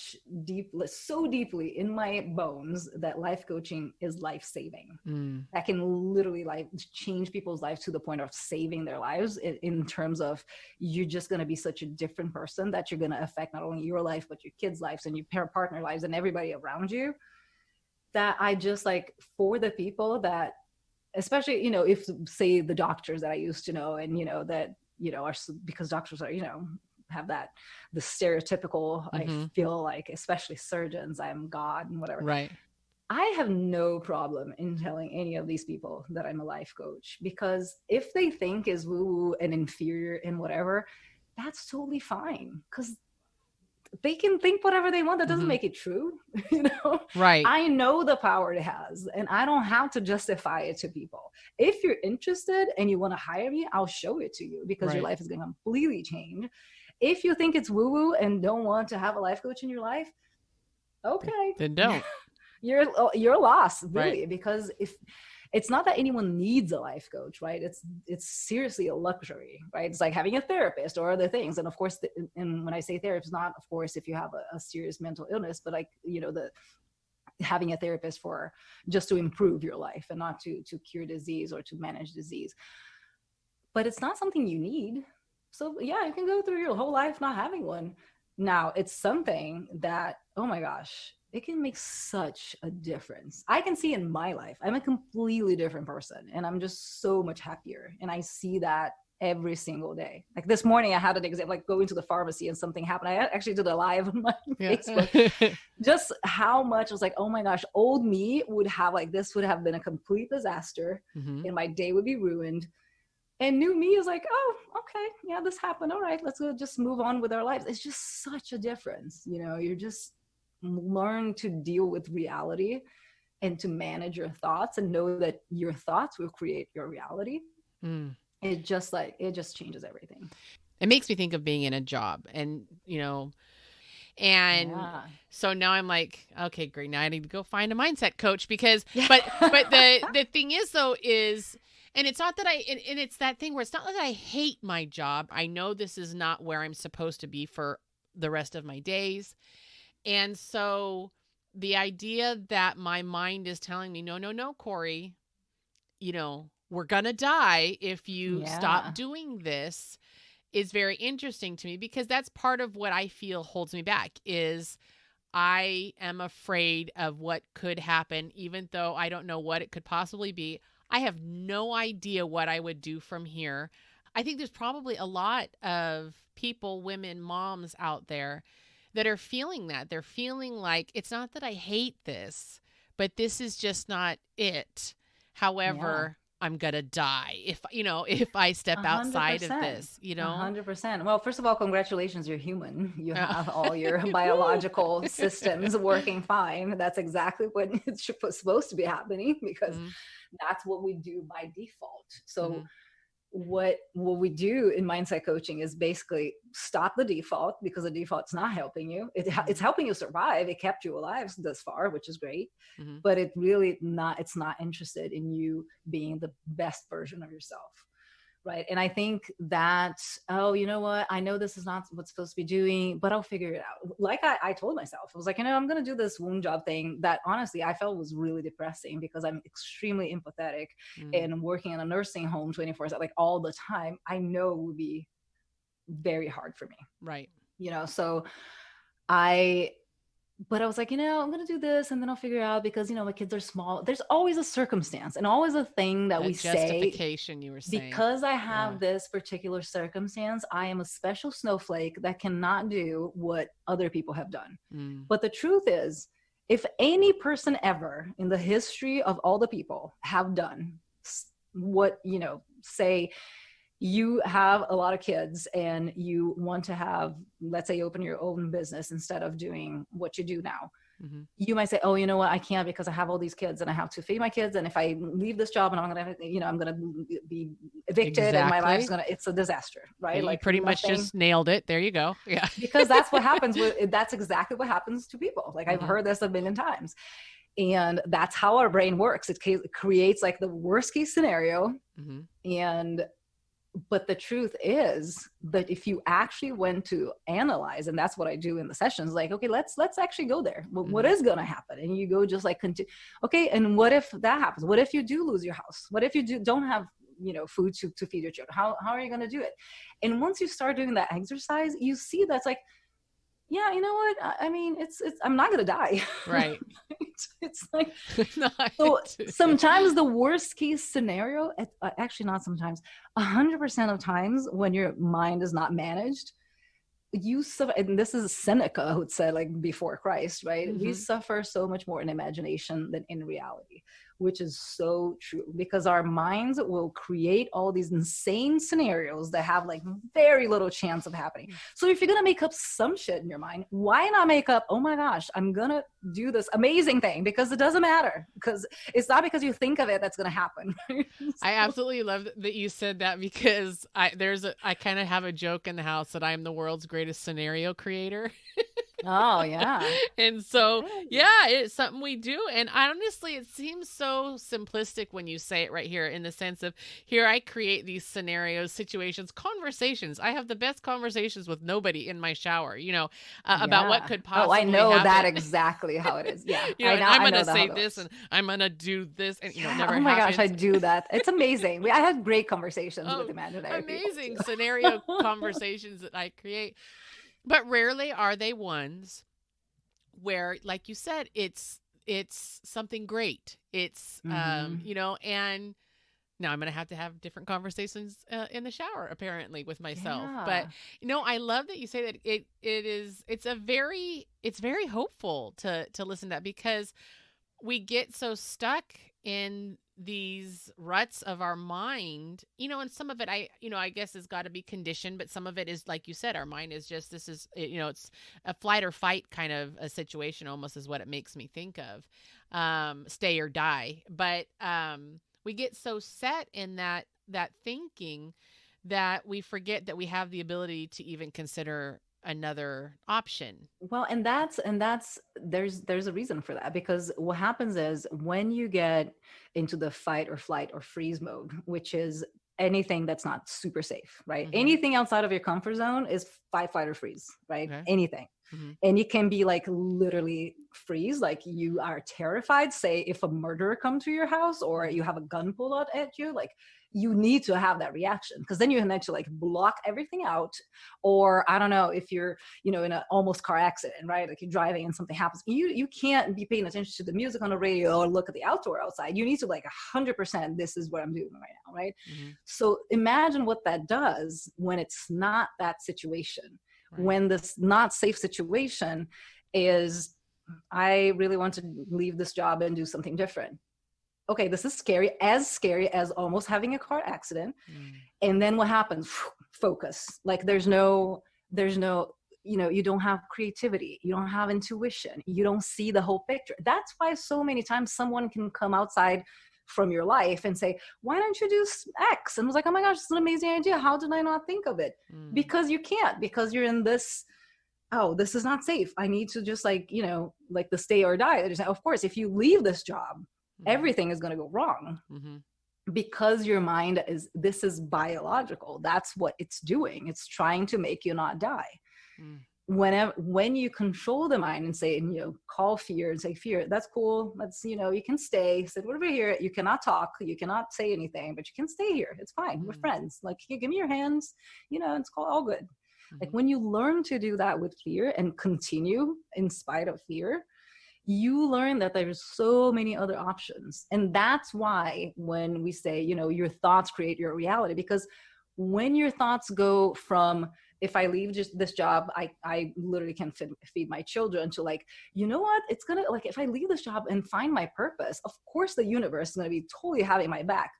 deeply in my bones that life coaching is life-saving. That can literally like change people's lives to the point of saving their lives, in terms of you're just going to be such a different person that you're going to affect not only your life, but your kids' lives and your partner lives and everybody around you. That I just like, for the people that, especially, if say the doctors that I used to know and, that, are, because doctors are, have the stereotypical, I feel like, especially surgeons, I'm God and whatever. Right. I have no problem in telling any of these people that I'm a life coach, because if they think is woo-woo and inferior and whatever, that's totally fine, because they can think whatever they want. That doesn't make it true. Right. I know the power it has, and I don't have to justify it to people. If you're interested and you want to hire me, I'll show it to you, because your life is going to completely change. If you think it's woo-woo and don't want to have a life coach in your life, okay, then don't. You're lost, really, because if it's not that anyone needs a life coach, right? It's seriously a luxury, right? It's like having a therapist or other things. And of course, and when I say therapist, not of course if you have a serious mental illness, but like, the having a therapist for just to improve your life and not to cure disease or to manage disease. But it's not something you need. So yeah, you can go through your whole life not having one. Now, it's something that, oh my gosh, it can make such a difference. I can see in my life, I'm a completely different person, and I'm just so much happier. And I see that every single day. Like this morning, I had an example, like going to the pharmacy and something happened. I actually did a live on my Facebook. Just how much I was like, oh my gosh, old me would have like, this would have been a complete disaster and my day would be ruined. And new me is like, oh, okay, yeah, this happened. All right, let's go just move on with our lives. It's just such a difference. You're just learn to deal with reality and to manage your thoughts and know that your thoughts will create your reality. It just changes everything. It makes me think of being in a job and, so now I'm like, okay, great. Now I need to go find a mindset coach because, but the thing is though is, and it's not that and it's that thing where it's not that I hate my job. I know this is not where I'm supposed to be for the rest of my days. And so the idea that my mind is telling me, no, Corey, we're going to die if you stop doing this is very interesting to me, because that's part of what I feel holds me back is I am afraid of what could happen, even though I don't know what it could possibly be. I have no idea what I would do from here. I think there's probably a lot of people, women, moms out there that are feeling that. They're feeling like it's not that I hate this, but this is just not it. However, I'm going to die if I step 100%. Outside of this, 100%. Well, first of all, congratulations. You're human. You have all your biological systems working fine. That's exactly what it's supposed to be happening, because that's what we do by default. So what we do in mindset coaching is basically stop the default, because the default's not helping you. It's helping you survive. It kept you alive this far, which is great, but it's not interested in you being the best version of yourself. Right. And I think that, oh, you know what? I know this is not what's supposed to be doing, but I'll figure it out. Like I told myself, I was like, I'm going to do this wound job thing that honestly I felt was really depressing, because I'm extremely empathetic and working in a nursing home 24/7, like all the time. I know it would be very hard for me. Right. So but I was like, I'm going to do this and then I'll figure out, because, my kids are small. There's always a circumstance and always a thing that we justification you were saying. Because I have this particular circumstance, I am a special snowflake that cannot do what other people have done. But the truth is, if any person ever in the history of all the people have done what, say you have a lot of kids and you want to have, let's say, open your own business instead of doing what you do now. You might say, oh, you know what? I can't, because I have all these kids and I have to feed my kids. And if I leave this job and I'm going to be evicted and my life's it's a disaster, right? Yeah, like pretty much just nailed it. There you go. Yeah. Because that's what happens that's exactly what happens to people. Like I've heard this a million times. And that's how our brain works. It creates like the worst case scenario. But the truth is that if you actually went to analyze, and that's what I do in the sessions, like, okay, let's actually go there. What is going to happen? And you go just like, okay, and what if that happens? What if you do lose your house? What if you don't have, food to feed your children? How are you going to do it? And once you start doing that exercise, you see that's like, yeah, you know what? I mean, it's I'm not going to die. Right. It's like, so sometimes the worst case scenario, actually not sometimes, 100% of times when your mind is not managed, you suffer, and this is Seneca who said, like, before Christ, right? We suffer so much more in imagination than in reality, which is so true, because our minds will create all these insane scenarios that have like very little chance of happening. So if you're going to make up some shit in your mind, why not make up, oh my gosh, I'm going to do this amazing thing, because it doesn't matter, because it's not because you think of it that's going to happen. I absolutely love that you said that, because I kind of have a joke in the house that I'm the world's greatest scenario creator. Oh, yeah. And so, yeah, it's something we do. And honestly, it seems so simplistic when you say it right here, in the sense of, here I create these scenarios, situations, conversations. I have the best conversations with nobody in my shower, about what could possibly happen. I know happen. that exactly how it is. Yeah. I'm going to say this and I'm going to do this. And, it never happens. Oh my gosh, I do that. It's amazing. I had great conversations with imaginary amazing scenario conversations that I create. But rarely are they ones where, like you said, it's something great. It's, and now I'm going to have different conversations in the shower, apparently, with myself. Yeah. But, I love that you say that it's very hopeful to listen to that, because we get so stuck in these ruts of our mind, and some of it, I guess has got to be conditioned, but some of it is, like you said, our mind is just, it's a flight or fight kind of a situation, almost, is what it makes me think of, stay or die. But we get so set in that thinking that we forget that we have the ability to even consider another option. Well, and that's there's a reason for that, because what happens is, when you get into the fight or flight or freeze mode, which is anything that's not super safe, right? Anything outside of your comfort zone is fight, flight, or freeze, right? Okay. Anything. And it can be like literally freeze, like you are terrified, say if a murderer comes to your house or you have a gun pulled out at you, like you need to have that reaction, because then you can actually like block everything out. Or I don't know, if you're, in an almost car accident, right? Like you're driving and something happens. You can't be paying attention to the music on the radio or look at the outdoor outside. You need to like 100%, this is what I'm doing right now, right? So imagine what that does when it's not that situation. Right. When this not safe situation is, I really want to leave this job and do something different. Okay, this is scary as almost having a car accident. And then what happens? Focus. Like there's no, you don't have creativity. You don't have intuition. You don't see the whole picture. That's why so many times someone can come outside from your life and say, why don't you do X? And I was like, oh my gosh, this is an amazing idea. How did I not think of it? Because you can't, because you're in this, oh, this is not safe. I need to just like, like the stay or die. Of course, if you leave this job, everything is going to go wrong, because your mind this is biological. That's what it's doing. It's trying to make you not die. when you control the mind and say, call fear and say, fear, that's cool, let's, you can stay, sit over here, you cannot talk, you cannot say anything, but you can stay here, it's fine, we're friends, like, give me your hands, it's all good. Like, when you learn to do that with fear and continue in spite of fear, you learn that there's so many other options. And that's why when we say, your thoughts create your reality, because when your thoughts go from, if I leave just this job, I literally can feed my children, to like, what, it's gonna, like, if I leave this job and find my purpose, of course the universe is gonna be totally having my back,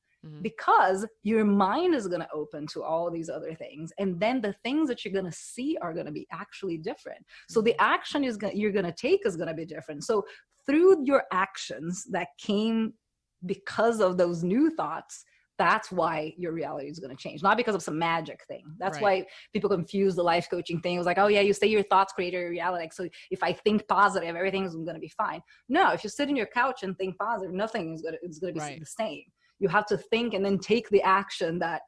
because your mind is gonna open to all these other things, and then the things that you're gonna see are gonna be actually different. So the action you're gonna take is gonna be different. So through your actions that came because of those new thoughts, that's why your reality is going to change, not because of some magic thing. That's why people confuse the life coaching thing. It was like, oh yeah, you say your thoughts create your reality. Like, so if I think positive, everything's going to be fine. No, if you sit on your couch and think positive, nothing is going to be the same. You have to think and then take the action that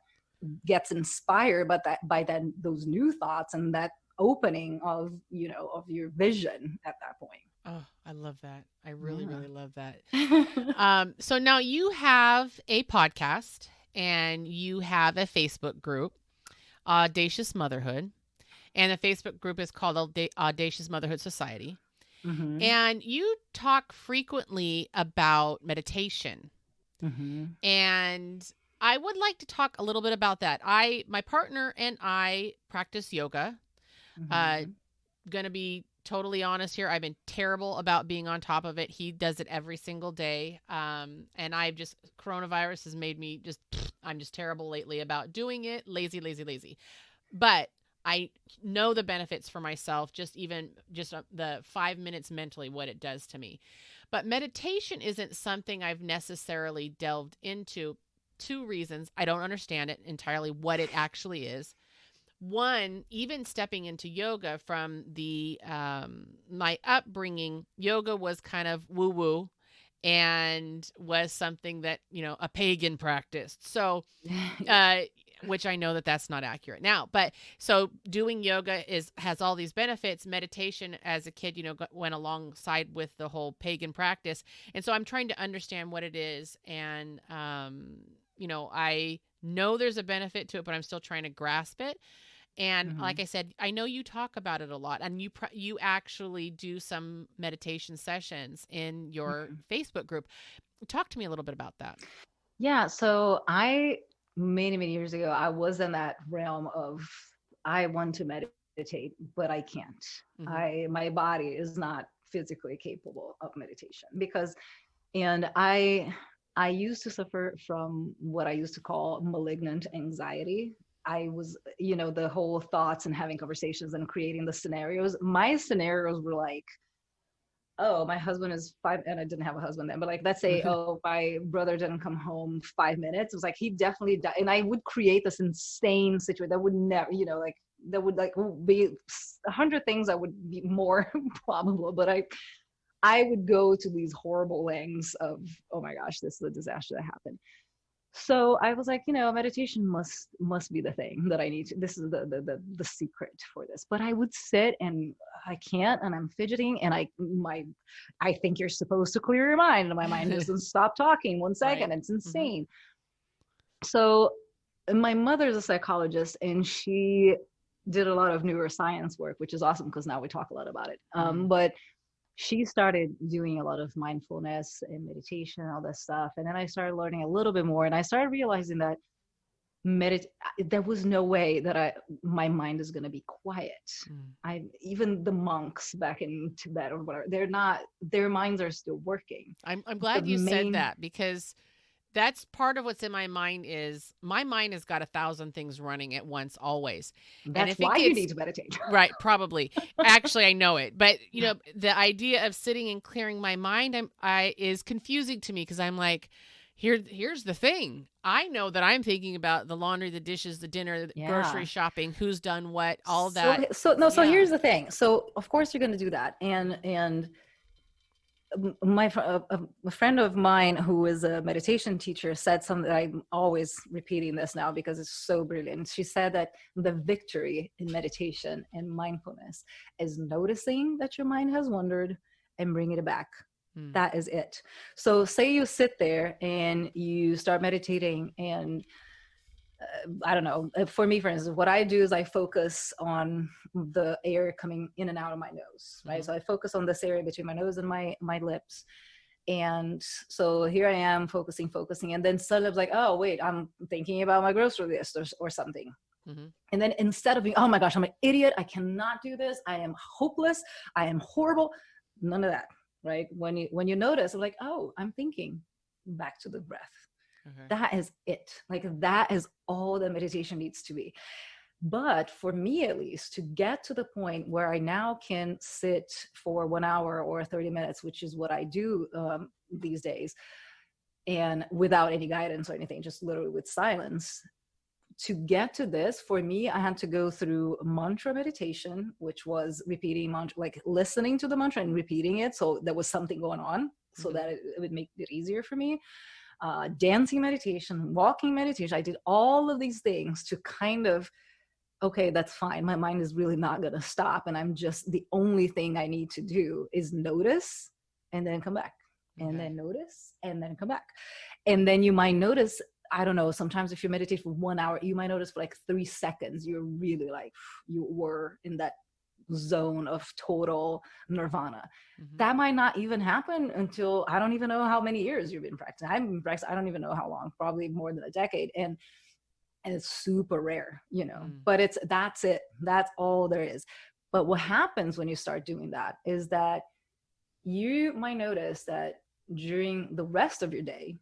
gets inspired by then those new thoughts and that opening of your vision at that point. Oh, I love that. I really, really love that. So now you have a podcast and you have a Facebook group, Audacious Motherhood. And the Facebook group is called Audacious Motherhood Society. Mm-hmm. And you talk frequently about meditation. Mm-hmm. And I would like to talk a little bit about that. My partner and I practice yoga. Mm-hmm. Gonna be totally honest here. I've been terrible about being on top of it. He does it every single day. And coronavirus has made me I'm just terrible lately about doing it. Lazy. But I know the benefits for myself, just the 5 minutes mentally, what it does to me. But meditation isn't something I've necessarily delved into. 2 reasons. I don't understand it entirely, what it actually is. One, even stepping into yoga from my upbringing, yoga was kind of woo-woo and was something that, a pagan practiced. So, which I know that's not accurate now, but so doing yoga has all these benefits. Meditation as a kid, went alongside with the whole pagan practice. And so I'm trying to understand what it is. And, I know there's a benefit to it, but I'm still trying to grasp it. And like I said, I know you talk about it a lot, and you actually do some meditation sessions in your Facebook group. Talk to me a little bit about that. Yeah. So many years ago, I was in that realm of, I want to meditate, but I can't. Mm-hmm. My body is not physically capable of meditation and I used to suffer from what I used to call malignant anxiety. I was, the whole thoughts and having conversations and creating the scenarios. My scenarios were like, oh, my husband is 5, and I didn't have a husband then, but like, let's say, oh, my brother didn't come home 5 minutes. It was like, he definitely died. And I would create this insane situation that would never, that would like be 100 things that would be more probable. But I would go to these horrible lengths of, oh my gosh, this is a disaster that happened. So I was like, meditation must be the thing that I need to, this is the secret for this. But I would sit and I can't, and I'm fidgeting, and I think you're supposed to clear your mind, and my mind doesn't stop talking 1 second. Right. It's insane. Mm-hmm. So my mother's a psychologist, and she did a lot of neuroscience work, which is awesome because now we talk a lot about it. But she started doing a lot of mindfulness and meditation and all this stuff. And then I started learning a little bit more, and I started realizing that there was no way that my mind is going to be quiet. Even the monks back in Tibet or whatever, their minds are still working. I'm glad you said that, because that's part of what's in my mind. Is my mind has got 1,000 things running at once, always. That's why you need to meditate. Right, probably. Actually, I know it, but the idea of sitting and clearing my mind, is confusing to me, because I'm like, here's the thing. I know that I'm thinking about the laundry, the dishes, the dinner, the grocery shopping, who's done what, all that. So here's the thing. So of course you're going to do that, and a friend of mine who is a meditation teacher said something that I'm always repeating this now because it's so brilliant. She said that the victory in meditation and mindfulness is noticing that your mind has wandered and bringing it back. That is it. So say you sit there and you start meditating, and I don't know, for me, for instance, what I do is I focus on the air coming in and out of my nose, right? So I focus on this area between my nose and my lips. And so here I am focusing. And then suddenly I was like, oh, wait, I'm thinking about my grocery list or something. And then instead of being, oh my gosh, I'm an idiot, I cannot do this, I am hopeless, I am horrible, none of that, right? When you notice, I'm like, oh, I'm thinking, back to the breath. That is it. Like, that is all that meditation needs to be. But for me, at least, to get to the point where I now can sit for 1 hour or 30 minutes, which is what I do these days, and without any guidance or anything, just literally with silence. To get to this, for me, I had to go through mantra meditation, which was repeating mantra, like listening to the mantra and repeating it. So there was something going on, so that it would make it easier for me. Dancing meditation, walking meditation. I did all of these things to kind of, okay, that's fine. My mind is really not going to stop. And I'm just, the only thing I need to do is notice and then come back, and then notice and then come back. And then you might notice, I don't know, sometimes if you meditate for 1 hour, you might notice for like 3 seconds, you're really like, you were in that zone of total nirvana. That might not even happen until, I don't even know how many years you've been practicing. I've been practicing, I don't even know how long, probably more than a decade. And it's super rare, but that's it. That's all there is. But what happens when you start doing that is that you might notice that during the rest of your day,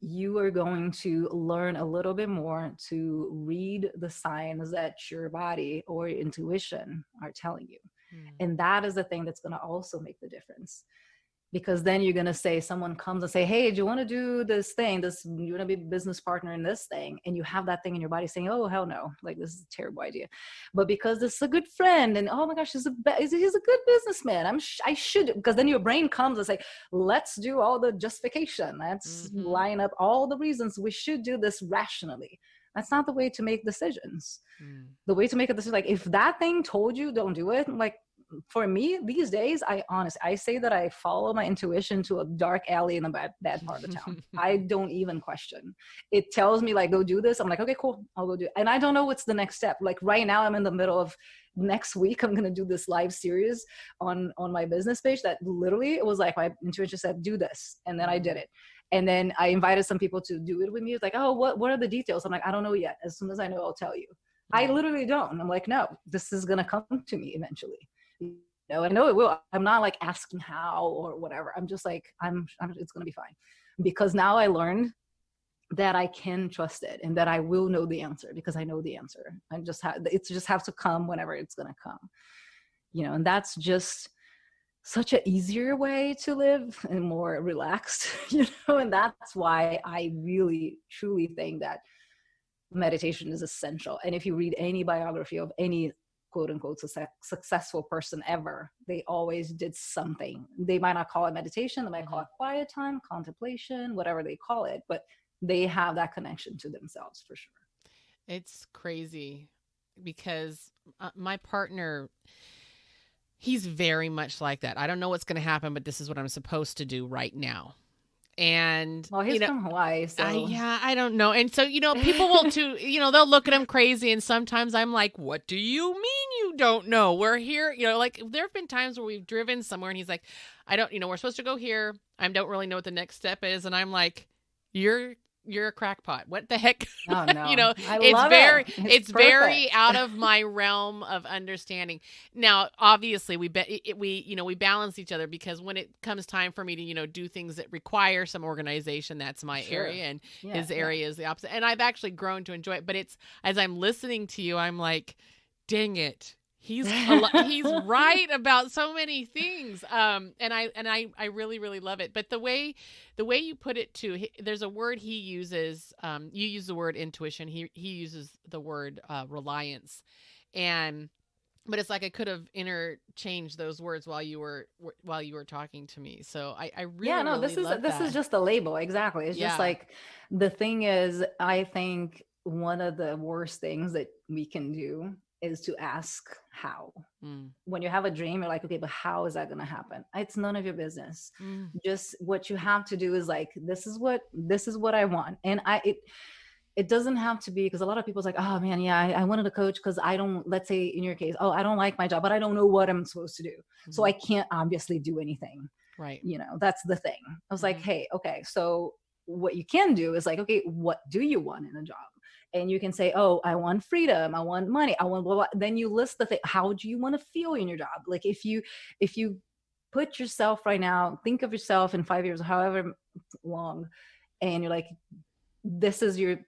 you are going to learn a little bit more to read the signs that your body or your intuition are telling you. And that is the thing that's going to also make the difference. Because then you're going to say, someone comes and say, hey, do you want to do this thing? You want to be a business partner in this thing? And you have that thing in your body saying, oh, hell no, like, this is a terrible idea. But because this is a good friend, and oh my gosh, he's a good businessman, I should, because then your brain comes and say, let's do all the justification. Let's line up all the reasons we should do this rationally. That's not the way to make decisions. The way to make a decision, like, if that thing told you don't do it, like, for me these days, I say that I follow my intuition to a dark alley in a bad part of the town. I don't even question. It tells me, like, go do this. I'm like, okay, cool, I'll go do it. And I don't know what's the next step. Like right now, I'm in the middle of, next week, I'm going to do this live series on my business page that literally, it was like my intuition said, do this. And then I did it. And then I invited some people to do it with me. It's like, oh, what are the details? I'm like, I don't know yet. As soon as I know, I'll tell you. I literally don't. I'm like, no, this is going to come to me eventually. I know it will. I'm not like asking how or whatever. I'm just like, it's going to be fine. Because now I learned that I can trust it and that I will know the answer, because I know the answer. It's just have to come whenever it's going to come, and that's just such an easier way to live and more relaxed, and that's why I really, truly think that meditation is essential. And if you read any biography of any quote unquote successful person ever, they always did something. They might not call it meditation, they might call it quiet time, contemplation, whatever they call it, but they have that connection to themselves for sure. It's crazy because my partner, he's very much like that. I don't know what's going to happen, but this is what I'm supposed to do right now. And well, he's from Hawaii, so I don't know. And so, people will too, they'll look at him crazy. And sometimes I'm like, what do you mean you don't know? We're here, like there have been times where we've driven somewhere and he's like, I don't, we're supposed to go here. I don't really know what the next step is. And I'm like, you're a crackpot. What the heck? Oh, no. It's very out of my realm of understanding. Now, obviously we balance each other, because when it comes time for me to, do things that require some organization, that's my area, and his area is the opposite. And I've actually grown to enjoy it, but it's, as I'm listening to you, I'm like, dang it. He's right about so many things, and I really, really love it. But the way you put it too, there's a word he uses. You use the word intuition. He uses the word reliance, and but it's like I could have interchanged those words while you were talking to me. So I Yeah, really, no, really love this is that. just a label. Exactly. It's just Yeah. like, the thing is, I think one of the worst things that we can do is to ask how. Mm. When you have a dream, you're like, okay, but how is that going to happen? It's none of your business. Mm. Just what you have to do is like, this is what I want. And it doesn't have to be, because a lot of people's like, oh man, yeah, I wanted a coach because I don't, let's say in your case, oh, I don't like my job, but I don't know what I'm supposed to do. So Mm-hmm. I can't obviously do anything. Right. That's the thing. I was like, Mm-hmm. hey, okay, so what you can do is like, okay, what do you want in a job? And you can say, oh, I want freedom, I want money, I want blah, blah. Then you list the thing. How do you want to feel in your job? Like, if you put yourself right now, think of yourself in 5 years, however long, and you're like, this is your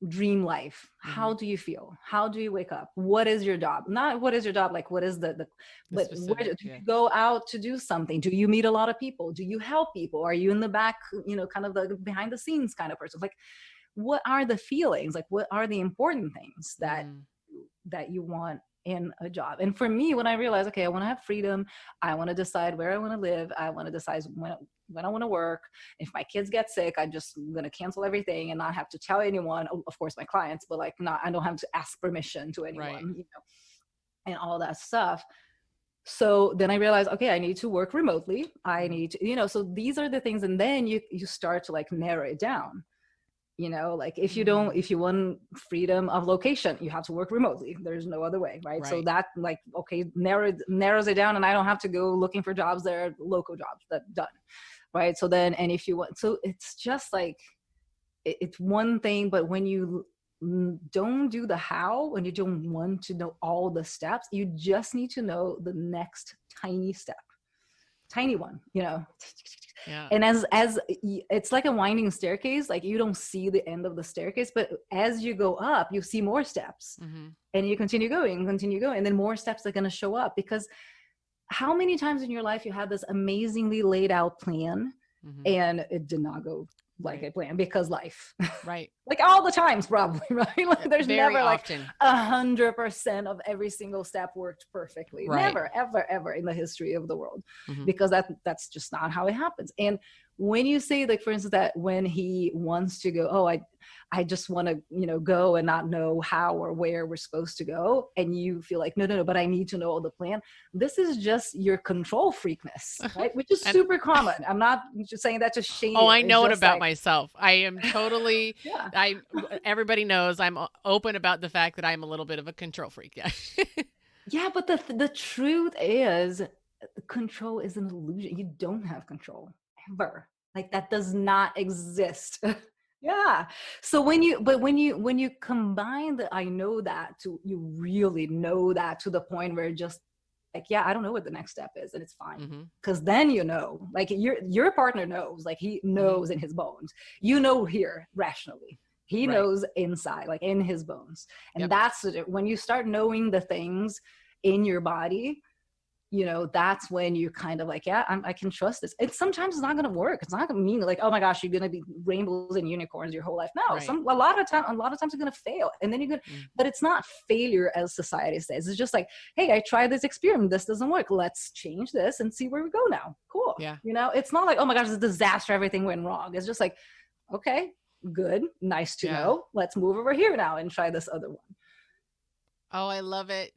dream life. Mm-hmm. How do you feel? How do you wake up? What is your job? Not what is your job, like what is the The but where do specific, yeah. you go out to do something? Do you meet a lot of people? Do you help people? Are you in the back, kind of the behind the scenes kind of person? Like, what are the feelings? Like, what are the important things that Mm. that you want in a job? And for me, when I realized, okay, I want to have freedom, I want to decide where I want to live, I want to decide when I want to work. If my kids get sick, I'm just going to cancel everything and not have to tell anyone, of course my clients, but like, not, I don't have to ask permission to anyone, Right. And all that stuff. So then I realized, okay, I need to work remotely, I need to, so these are the things. And then you start to like narrow it down. Like, if you want freedom of location, you have to work remotely, there's no other way, right? So that, like, okay, narrows it down, and I don't have to go looking for jobs that are local jobs, that done, right? So then, and if you want, so it's just like, it's one thing, but when you don't do the how, when you don't want to know all the steps, you just need to know the next tiny step, tiny one. Yeah. And as it's like a winding staircase, like you don't see the end of the staircase, but as you go up, you see more steps. Mm-hmm. And you continue going, and then more steps are going to show up. Because how many times in your life you had this amazingly laid out plan, Mm-hmm. and it did not go like Right. a plan, because life, Right. like all the times, probably, right? Like, there's Very never often. like 100% of every single step worked perfectly. Right. Never, ever, ever in the history of the world. Mm-hmm. Because that's just not how it happens. And when you say, like, for instance, that when he wants to go, oh, I just want to, go and not know how or where we're supposed to go, and you feel like, no, but I need to know all the plan. This is just your control freakness, right? Which is super common. I'm not just saying that to shame you. I know it about like, myself. I am totally, yeah. Everybody knows I'm open about the fact that I'm a little bit of a control freak. Yeah. Yeah, but the truth is, control is an illusion. You don't have control ever. Like, that does not exist. Yeah. So when you combine the I know that to you really know that to the point where just like, yeah, I don't know what the next step is, and it's fine. Because then like your partner knows, like he knows in his bones. Here rationally. He knows inside, like in his bones. And that's when you start knowing the things in your body, that's when you kind of like, yeah, I can trust this. And sometimes it's not going to work. It's not going to mean like, oh my gosh, you're going to be rainbows and unicorns your whole life. No, a lot of times you're going to fail. And then you're going to, but it's not failure as society says. It's just like, hey, I tried this experiment. This doesn't work. Let's change this and see where we go now. Cool. Yeah. It's not like, oh my gosh, it's a disaster. Everything went wrong. It's just like, okay, good. Nice to know. Let's move over here now and try this other one. Oh, I love it.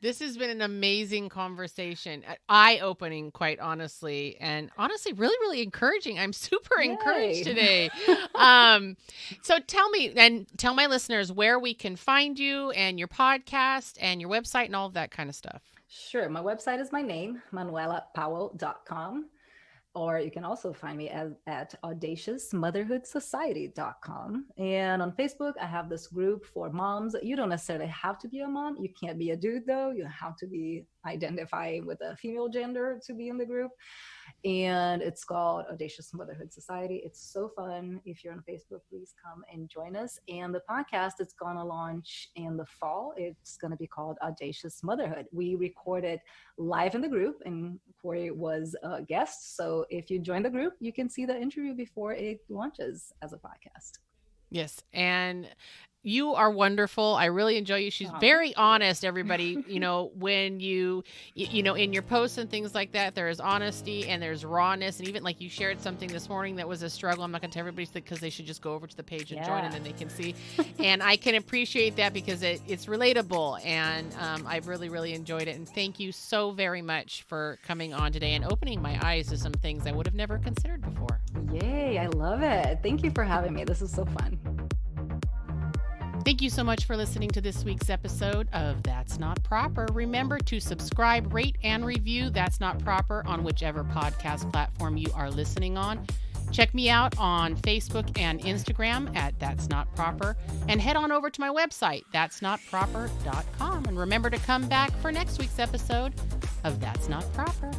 This has been an amazing conversation, eye-opening, quite honestly, and honestly, really, really encouraging. I'm super encouraged today. So tell me, and tell my listeners where we can find you and your podcast and your website and all of that kind of stuff. Sure. My website is my name, manuelapowell.com. Or you can also find me at audaciousmotherhoodsociety.com. And on Facebook, I have this group for moms. You don't necessarily have to be a mom. You can't be a dude, though. You have to be identifying with a female gender to be in the group. And it's called Audacious Motherhood Society. It's so fun. If you're on Facebook, please come and join us. And the podcast is going to launch in the fall. It's going to be called Audacious Motherhood. We recorded live in the group, and Corey was a guest. So if you join the group, you can see the interview before it launches as a podcast. Yes. And You are wonderful. I really enjoy you. She's very honest, everybody. When you in your posts and things like that, there is honesty and there's rawness. And even like you shared something this morning that was a struggle. I'm not going to tell everybody because they should just go over to the page and join and then they can see. And I can appreciate that because it's relatable. And I've really, really enjoyed it. And thank you so very much for coming on today and opening my eyes to some things I would have never considered before. Yay, I love it. Thank you for having me. This is so fun. Thank you so much for listening to this week's episode of That's Not Proper. Remember to subscribe, rate, and review That's Not Proper on whichever podcast platform you are listening on. Check me out on Facebook and Instagram at That's Not Proper, and head on over to my website, that'snotproper.com. And remember to come back for next week's episode of That's Not Proper.